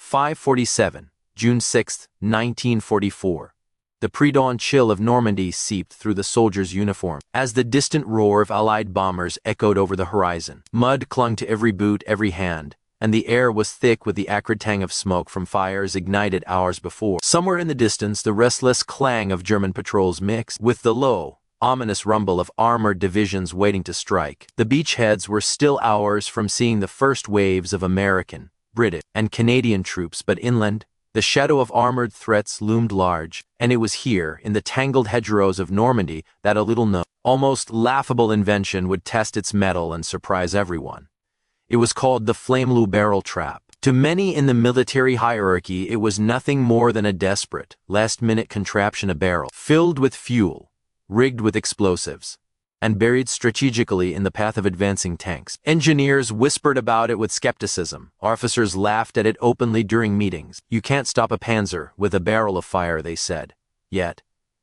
5:47, June 6, 1944. The pre-dawn chill of Normandy seeped through the soldiers' uniform as the distant roar of Allied bombers echoed over the horizon. Mud clung to every boot, every hand, and the air was thick with the acrid tang of smoke from fires ignited hours before. Somewhere in the distance, the restless clang of German patrols mixed with the low, ominous rumble of armored divisions waiting to strike. The beachheads were still hours from seeing the first waves of American, British, and Canadian troops, but inland, the shadow of armored threats loomed large, and it was here, in the tangled hedgerows of Normandy, that a little-known, almost laughable invention would test its mettle and surprise everyone. It was called the flame barrel trap. To many in the military hierarchy, it was nothing more than a desperate, last-minute contraption, a barrel filled with fuel, rigged with explosives, and buried strategically in the path of advancing tanks. Engineers whispered about it with skepticism. Officers laughed at it openly during meetings. You can't stop a panzer with a barrel of fire, they said. Yet,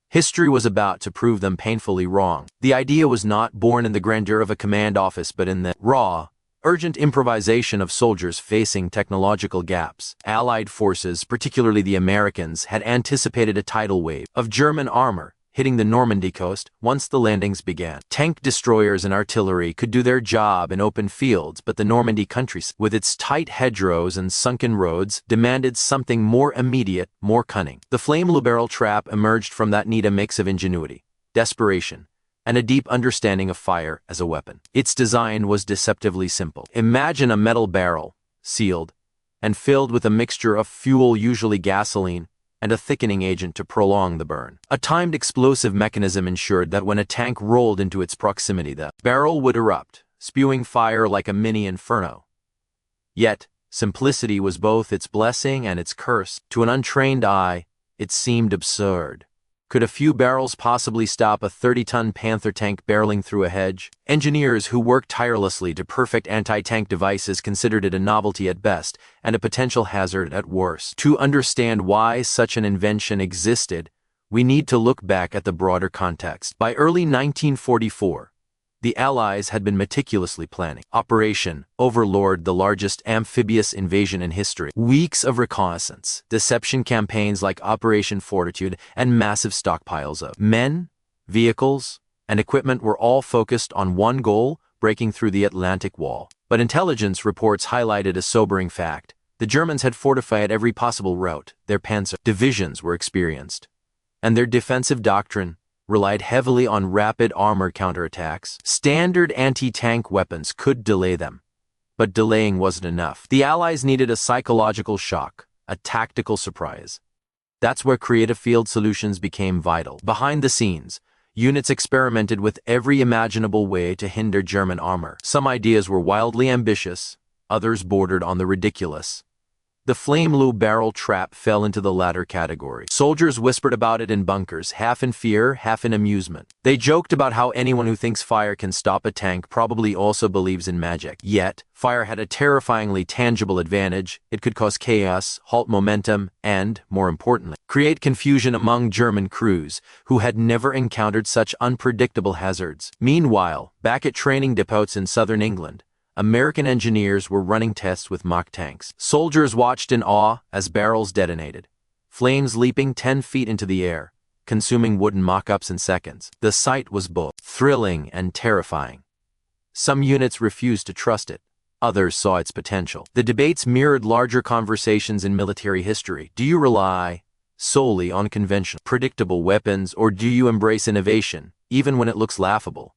history was about to prove them painfully wrong. The idea was not born in the grandeur of a command office, but in the raw, urgent improvisation of soldiers facing technological gaps. Allied forces, particularly the Americans, had anticipated a tidal wave of German armor hitting the Normandy coast once the landings began. Tank destroyers and artillery could do their job in open fields, but the Normandy countryside, with its tight hedgerows and sunken roads, demanded something more immediate, more cunning. The flame barrel trap emerged from that need, a mix of ingenuity, desperation, and a deep understanding of fire as a weapon. Its design was deceptively simple. Imagine a metal barrel, sealed, and filled with a mixture of fuel, usually gasoline, and a thickening agent to prolong the burn. A timed explosive mechanism ensured that when a tank rolled into its proximity, the barrel would erupt, spewing fire like a mini inferno. Yet, simplicity was both its blessing and its curse. To an untrained eye, it seemed absurd. Could a few barrels possibly stop a 30-ton Panther tank barreling through a hedge? Engineers who worked tirelessly to perfect anti-tank devices considered it a novelty at best and a potential hazard at worst. To understand why such an invention existed, we need to look back at the broader context. By early 1944, the Allies had been meticulously planning Operation Overlord, the largest amphibious invasion in history. Weeks of reconnaissance, deception campaigns like Operation Fortitude, and massive stockpiles of men, vehicles, and equipment were all focused on one goal: breaking through the Atlantic Wall. But intelligence reports highlighted a sobering fact. The Germans had fortified every possible route. Their panzer divisions were experienced, and their defensive doctrine relied heavily on rapid armor counterattacks. Standard anti-tank weapons could delay them, but delaying wasn't enough. The Allies needed a psychological shock, a tactical surprise. That's where creative field solutions became vital. Behind the scenes, units experimented with every imaginable way to hinder German armor. Some ideas were wildly ambitious, others bordered on the ridiculous. The flame barrel trap fell into the latter category. Soldiers whispered about it in bunkers, half in fear, half in amusement. They joked about how anyone who thinks fire can stop a tank probably also believes in magic. Yet, fire had a terrifyingly tangible advantage. It could cause chaos, halt momentum, and, more importantly, create confusion among German crews who had never encountered such unpredictable hazards. Meanwhile, back at training depots in southern England, American engineers were running tests with mock tanks. Soldiers watched in awe as barrels detonated, flames leaping 10 feet into the air, consuming wooden mock-ups in seconds. The sight was both thrilling and terrifying. Some units refused to trust it. Others saw its potential. The debates mirrored larger conversations in military history. Do you rely solely on conventional, predictable weapons, or do you embrace innovation, even when it looks laughable?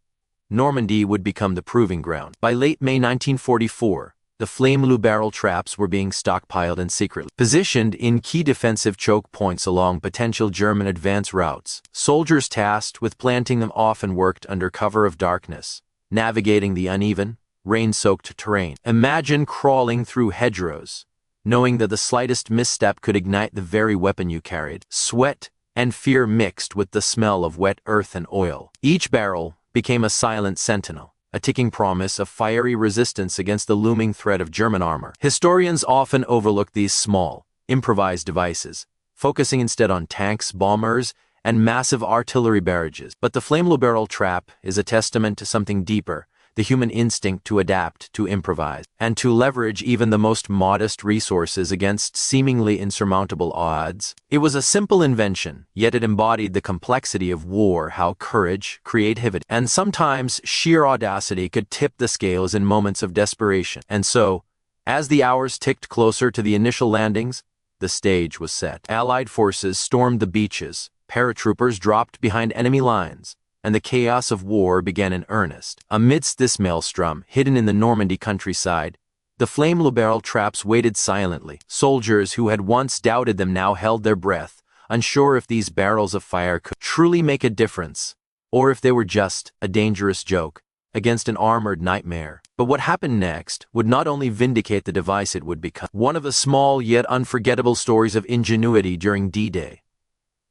Normandy would become the proving ground. By late May 1944, the flame barrel traps were being stockpiled and secretly positioned in key defensive choke points along potential German advance routes. Soldiers tasked with planting them often worked under cover of darkness, navigating the uneven, rain-soaked terrain. Imagine crawling through hedgerows, knowing that the slightest misstep could ignite the very weapon you carried. Sweat and fear mixed with the smell of wet earth and oil. Each barrel became a silent sentinel, a ticking promise of fiery resistance against the looming threat of German armor. Historians often overlook these small, improvised devices, focusing instead on tanks, bombers, and massive artillery barrages. But the flame barrel trap is a testament to something deeper, the human instinct to adapt, to improvise, and to leverage even the most modest resources against seemingly insurmountable odds. It was a simple invention, yet it embodied the complexity of war, how courage, creativity, and sometimes sheer audacity could tip the scales in moments of desperation. And so, as the hours ticked closer to the initial landings, the stage was set. Allied forces stormed the beaches, paratroopers dropped behind enemy lines, and the chaos of war began in earnest. Amidst this maelstrom, hidden in the Normandy countryside, the flame liberal traps waited silently. Soldiers who had once doubted them now held their breath, unsure if these barrels of fire could truly make a difference, or if they were just a dangerous joke against an armored nightmare. But what happened next would not only vindicate the device it would become, one of the small yet unforgettable stories of ingenuity during D-Day.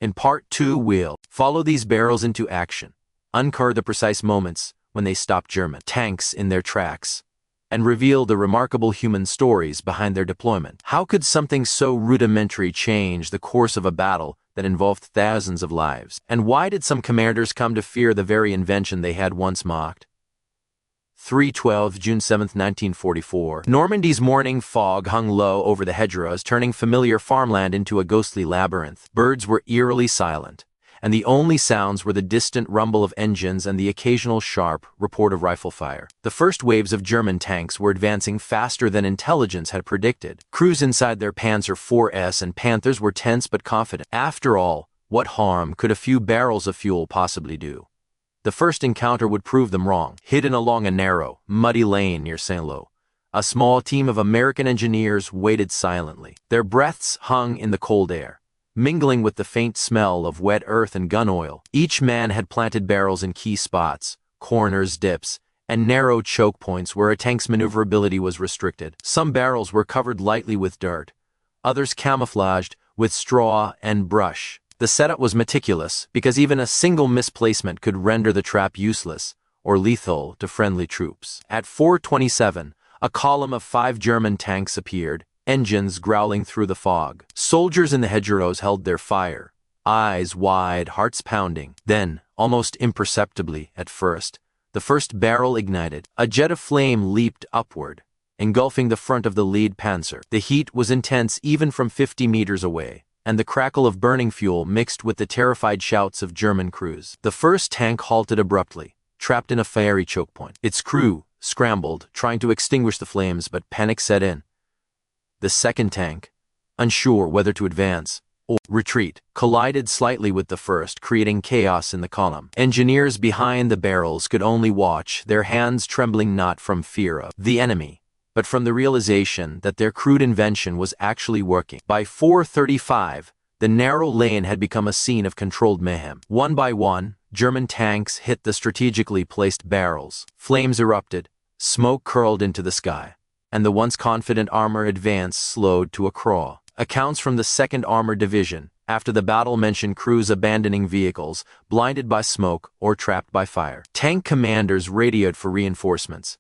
In Part 2, we'll follow these barrels into action, uncover the precise moments when they stopped German tanks in their tracks, and reveal the remarkable human stories behind their deployment. How could something so rudimentary change the course of a battle that involved thousands of lives? And why did some commanders come to fear the very invention they had once mocked? 3:12, June 7, 1944. Normandy's morning fog hung low over the hedgerows, turning familiar farmland into a ghostly labyrinth. Birds were eerily silent, and the only sounds were the distant rumble of engines and the occasional sharp report of rifle fire. The first waves of German tanks were advancing faster than intelligence had predicted. Crews inside their Panzer IVs and Panthers were tense but confident. After all, what harm could a few barrels of fuel possibly do? The first encounter would prove them wrong. Hidden along a narrow, muddy lane near Saint-Lô, a small team of American engineers waited silently. Their breaths hung in the cold air, mingling with the faint smell of wet earth and gun oil. Each man had planted barrels in key spots, corners, dips, and narrow choke points where a tank's maneuverability was restricted. Some barrels were covered lightly with dirt, others camouflaged with straw and brush. The setup was meticulous because even a single misplacement could render the trap useless or lethal to friendly troops. At 4:27, a column of 5 German tanks appeared, engines growling through the fog. Soldiers in the hedgerows held their fire, eyes wide, hearts pounding. Then, almost imperceptibly at first, the first barrel ignited. A jet of flame leaped upward, engulfing the front of the lead panzer. The heat was intense even from 50 meters away, and the crackle of burning fuel mixed with the terrified shouts of German crews. The first tank halted abruptly, trapped in a fiery choke point. Its crew scrambled, trying to extinguish the flames, but panic set in. The second tank, unsure whether to advance or retreat, collided slightly with the first, creating chaos in the column. Engineers behind the barrels could only watch, their hands trembling not from fear of the enemy, but from the realization that their crude invention was actually working. By 4:35, the narrow lane had become a scene of controlled mayhem. One by one, German tanks hit the strategically placed barrels. Flames erupted, smoke curled into the sky, and the once confident armor advance slowed to a crawl. Accounts from the 2nd Armored Division, after the battle, mentioned crews abandoning vehicles, blinded by smoke or trapped by fire. Tank commanders radioed for reinforcements,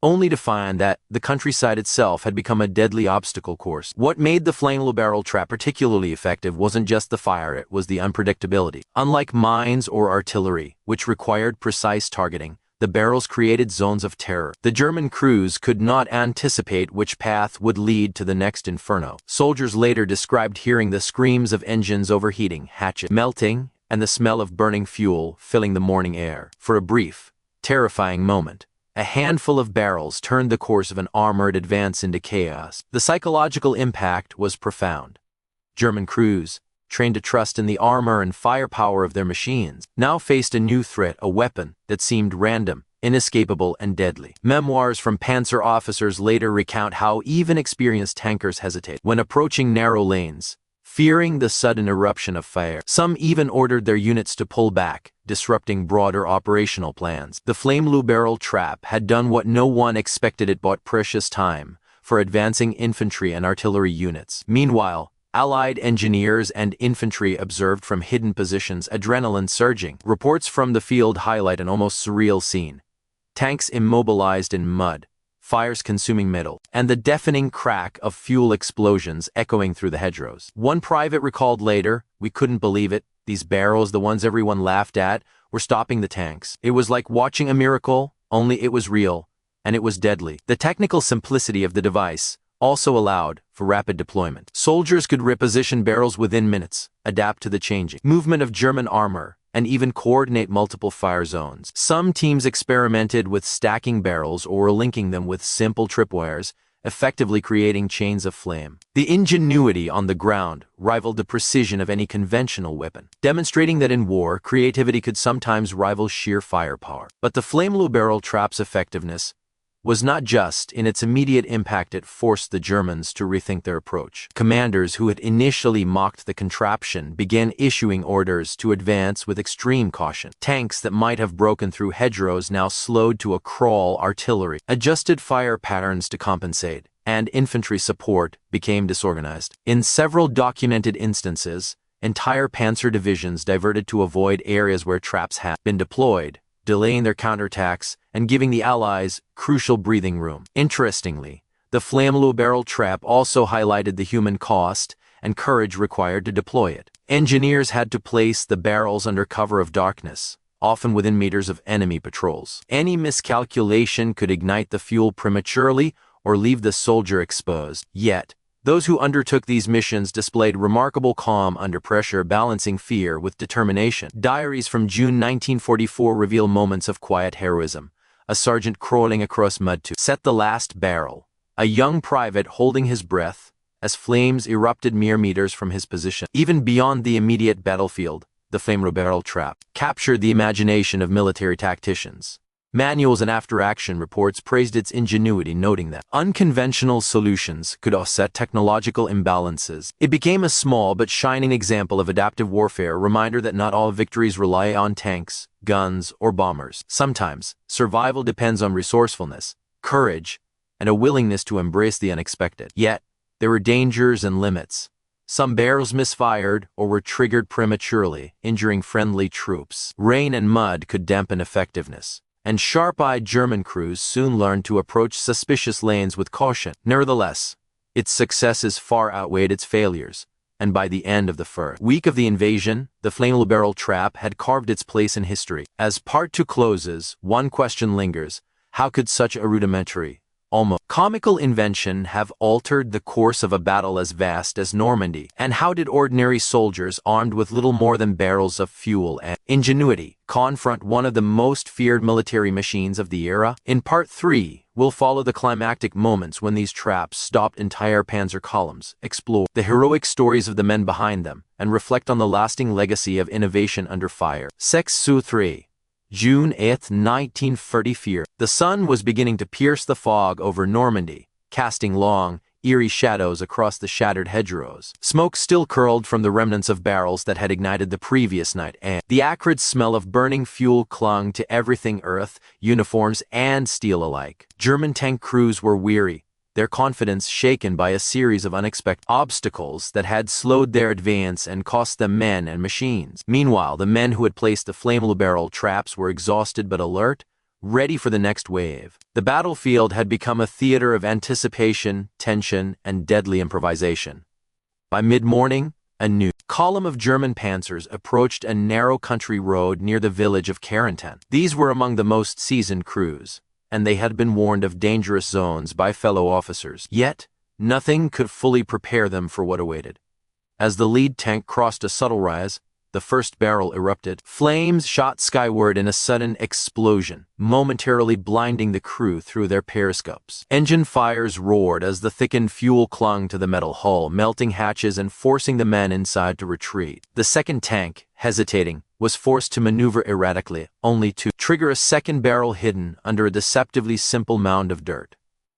only to find that the countryside itself had become a deadly obstacle course. What made the flame barrel trap particularly effective wasn't just the fire, it was the unpredictability. Unlike mines or artillery, which required precise targeting, the barrels created zones of terror. The German crews could not anticipate which path would lead to the next inferno. Soldiers later described hearing the screams of engines overheating, hatches melting, and the smell of burning fuel filling the morning air. For a brief, terrifying moment, a handful of barrels turned the course of an armored advance into chaos. The psychological impact was profound. German crews, trained to trust in the armor and firepower of their machines, now faced a new threat, a weapon that seemed random, inescapable, and deadly. Memoirs from Panzer officers later recount how even experienced tankers hesitate when approaching narrow lanes, fearing the sudden eruption of fire. Some even ordered their units to pull back, disrupting broader operational plans. The flame barrel trap had done what no one expected. It bought precious time for advancing infantry and artillery units. Meanwhile, Allied engineers and infantry observed from hidden positions, adrenaline surging. Reports from the field highlight an almost surreal scene. Tanks immobilized in mud, fires consuming metal, and the deafening crack of fuel explosions echoing through the hedgerows. One private recalled later, "We couldn't believe it. These barrels, the ones everyone laughed at, were stopping the tanks. It was like watching a miracle, only it was real, and it was deadly. The technical simplicity of the device also allowed for rapid deployment. Soldiers could reposition barrels within minutes, adapt to the changing movement of German armor, and even coordinate multiple fire zones. Some teams experimented with stacking barrels or linking them with simple tripwires, effectively creating chains of flame. The ingenuity on the ground rivaled the precision of any conventional weapon, demonstrating that in war, creativity could sometimes rival sheer firepower. But the flame barrel trap's effectiveness was not just in its immediate impact. It forced the Germans to rethink their approach. Commanders who had initially mocked the contraption began issuing orders to advance with extreme caution. Tanks that might have broken through hedgerows now slowed to a crawl. Artillery adjusted fire patterns to compensate, and infantry support became disorganized. In several documented instances, entire panzer divisions diverted to avoid areas where traps had been deployed, delaying their counterattacks and giving the Allies crucial breathing room. Interestingly, the flame barrel trap also highlighted the human cost and courage required to deploy it. Engineers had to place the barrels under cover of darkness, often within meters of enemy patrols. Any miscalculation could ignite the fuel prematurely or leave the soldier exposed. Yet, those who undertook these missions displayed remarkable calm under pressure, balancing fear with determination. Diaries from June 1944 reveal moments of quiet heroism. A sergeant crawling across mud to set the last barrel, a young private holding his breath as flames erupted mere meters from his position. Even beyond the immediate battlefield, the flame barrel trap captured the imagination of military tacticians. Manuals and after-action reports praised its ingenuity, noting that unconventional solutions could offset technological imbalances. It became a small but shining example of adaptive warfare, a reminder that not all victories rely on tanks, guns, or bombers. Sometimes, survival depends on resourcefulness, courage, and a willingness to embrace the unexpected. Yet, there were dangers and limits. Some barrels misfired or were triggered prematurely, injuring friendly troops. Rain and mud could dampen effectiveness, and sharp-eyed German crews soon learned to approach suspicious lanes with caution. Nevertheless, its successes far outweighed its failures, and by the end of the first week of the invasion, the flame barrel trap had carved its place in history. As Part 2 closes, one question lingers: how could such a rudimentary, almost comical invention have altered the course of a battle as vast as Normandy? And how did ordinary soldiers armed with little more than barrels of fuel and ingenuity confront one of the most feared military machines of the era? In Part 3, we'll follow the climactic moments when these traps stopped entire panzer columns, explore the heroic stories of the men behind them, and reflect on the lasting legacy of innovation under fire. Section 3. June 8, 1944. The sun was beginning to pierce the fog over Normandy, casting long, eerie shadows across the shattered hedgerows. Smoke still curled from the remnants of barrels that had ignited the previous night, and the acrid smell of burning fuel clung to everything: earth, uniforms, and steel alike. German tank crews were weary, their confidence shaken by a series of unexpected obstacles that had slowed their advance and cost them men and machines. Meanwhile, the men who had placed the flame barrel traps were exhausted but alert, ready for the next wave. The battlefield had become a theater of anticipation, tension, and deadly improvisation. By mid-morning, a new column of German panzers approached a narrow country road near the village of Carentan. These were among the most seasoned crews, and they had been warned of dangerous zones by fellow officers. Yet, nothing could fully prepare them for what awaited. As the lead tank crossed a subtle rise, the first barrel erupted. Flames shot skyward in a sudden explosion, momentarily blinding the crew through their periscopes. Engine fires roared as the thickened fuel clung to the metal hull, melting hatches and forcing the men inside to retreat. The second tank, hesitating, was forced to maneuver erratically, only to trigger a second barrel hidden under a deceptively simple mound of dirt.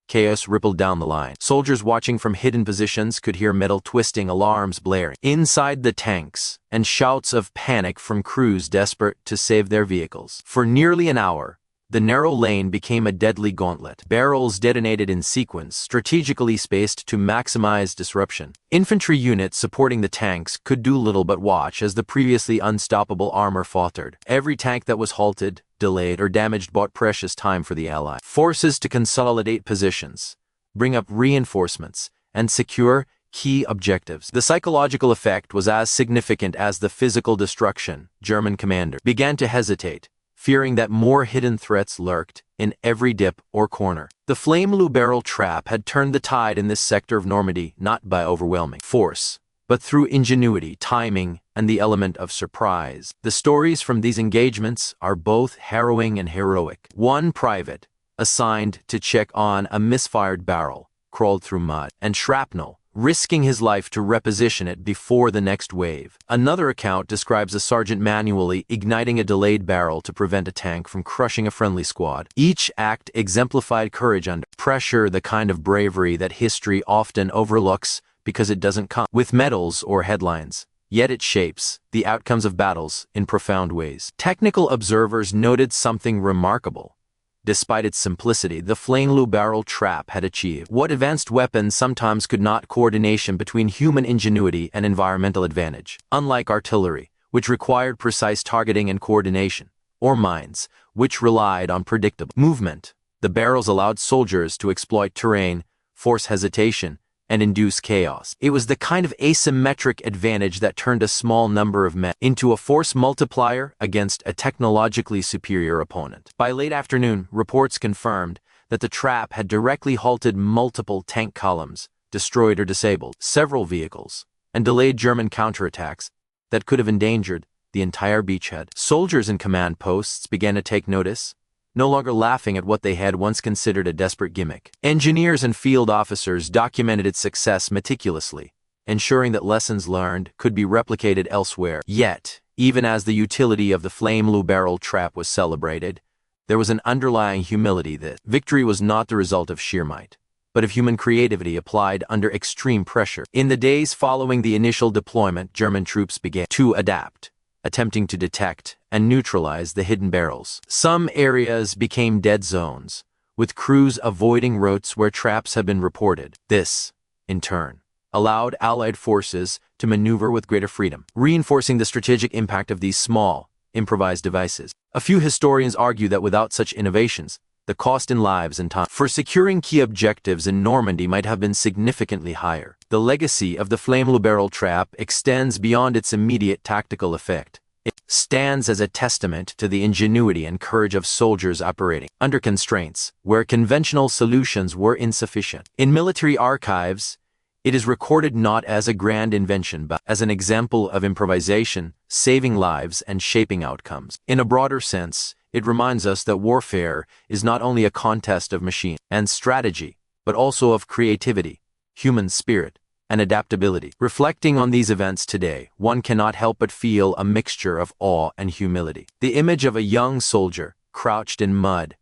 Chaos rippled down the line. Soldiers watching from hidden positions could hear metal twisting, alarms blaring inside the tanks, and shouts of panic from crews desperate to save their vehicles. For nearly an hour, the narrow lane became a deadly gauntlet. Barrels detonated in sequence, strategically spaced to maximize disruption. Infantry units supporting the tanks could do little but watch as the previously unstoppable armor faltered. Every tank that was halted, delayed, or damaged bought precious time for the Allied forces to consolidate positions, bring up reinforcements, and secure key objectives. The psychological effect was as significant as the physical destruction. German commanders began to hesitate, fearing that more hidden threats lurked in every dip or corner. The flame barrel trap had turned the tide in this sector of Normandy not by overwhelming force, but through ingenuity, timing, and the element of surprise. The stories from these engagements are both harrowing and heroic. One private, assigned to check on a misfired barrel, crawled through mud and shrapnel, risking his life to reposition it before the next wave. Another account describes a sergeant manually igniting a delayed barrel to prevent a tank from crushing a friendly squad. Each act exemplified courage under pressure, the kind of bravery that history often overlooks because it doesn't come with medals or headlines. Yet it shapes the outcomes of battles in profound ways. Technical observers noted something remarkable. Despite its simplicity, the flame barrel trap had achieved what advanced weapons sometimes could not: coordination between human ingenuity and environmental advantage. Unlike artillery, which required precise targeting and coordination, or mines, which relied on predictable movement, the barrels allowed soldiers to exploit terrain, force hesitation, and induce chaos. It was the kind of asymmetric advantage that turned a small number of men into a force multiplier against a technologically superior opponent. By late afternoon, reports confirmed that the trap had directly halted multiple tank columns, destroyed or disabled several vehicles, and delayed German counterattacks that could have endangered the entire beachhead. Soldiers in command posts began to take notice, no longer laughing at what they had once considered a desperate gimmick. Engineers and field officers documented its success meticulously, ensuring that lessons learned could be replicated elsewhere. Yet, even as the utility of the flame barrel trap was celebrated, there was an underlying humility that victory was not the result of sheer might, but of human creativity applied under extreme pressure. In the days following the initial deployment, German troops began to adapt, attempting to detect and neutralize the hidden barrels. Some areas became dead zones, with crews avoiding routes where traps had been reported. This, in turn, allowed Allied forces to maneuver with greater freedom, reinforcing the strategic impact of these small, improvised devices. A few historians argue that without such innovations, the cost in lives and time for securing key objectives in Normandy might have been significantly higher. The legacy of the flame barrel trap extends beyond its immediate tactical effect. It stands as a testament to the ingenuity and courage of soldiers operating under constraints where conventional solutions were insufficient. In military archives, it is recorded not as a grand invention but as an example of improvisation, saving lives and shaping outcomes. In a broader sense, it reminds us that warfare is not only a contest of machine and strategy, but also of creativity, human spirit, and adaptability. Reflecting on these events today, one cannot help but feel a mixture of awe and humility. The image of a young soldier, crouched in mud,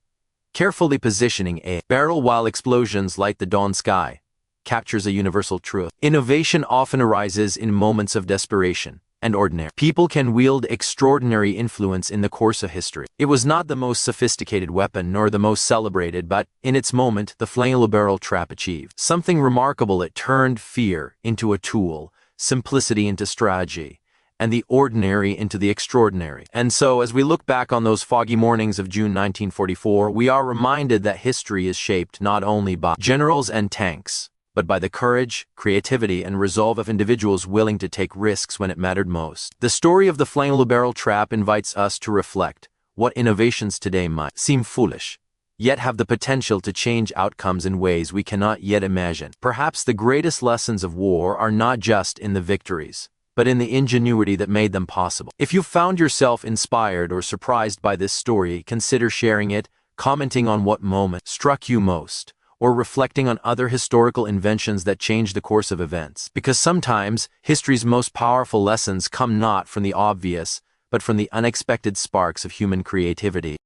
carefully positioning a barrel while explosions light the dawn sky, captures a universal truth. Innovation often arises in moments of desperation, and ordinary people can wield extraordinary influence in the course of history. It was not the most sophisticated weapon nor the most celebrated, but in its moment, the flame barrel trap achieved something remarkable. It turned fear into a tool, simplicity into strategy, and the ordinary into the extraordinary. And so, as we look back on those foggy mornings of June 1944, we are reminded that history is shaped not only by generals and tanks, but by the courage, creativity, and resolve of individuals willing to take risks when it mattered most. The story of the flame barrel trap invites us to reflect what innovations today might seem foolish, yet have the potential to change outcomes in ways we cannot yet imagine. Perhaps the greatest lessons of war are not just in the victories, but in the ingenuity that made them possible. If you found yourself inspired or surprised by this story, consider sharing it, commenting on what moment struck you most, or reflecting on other historical inventions that changed the course of events. Because sometimes, history's most powerful lessons come not from the obvious, but from the unexpected sparks of human creativity.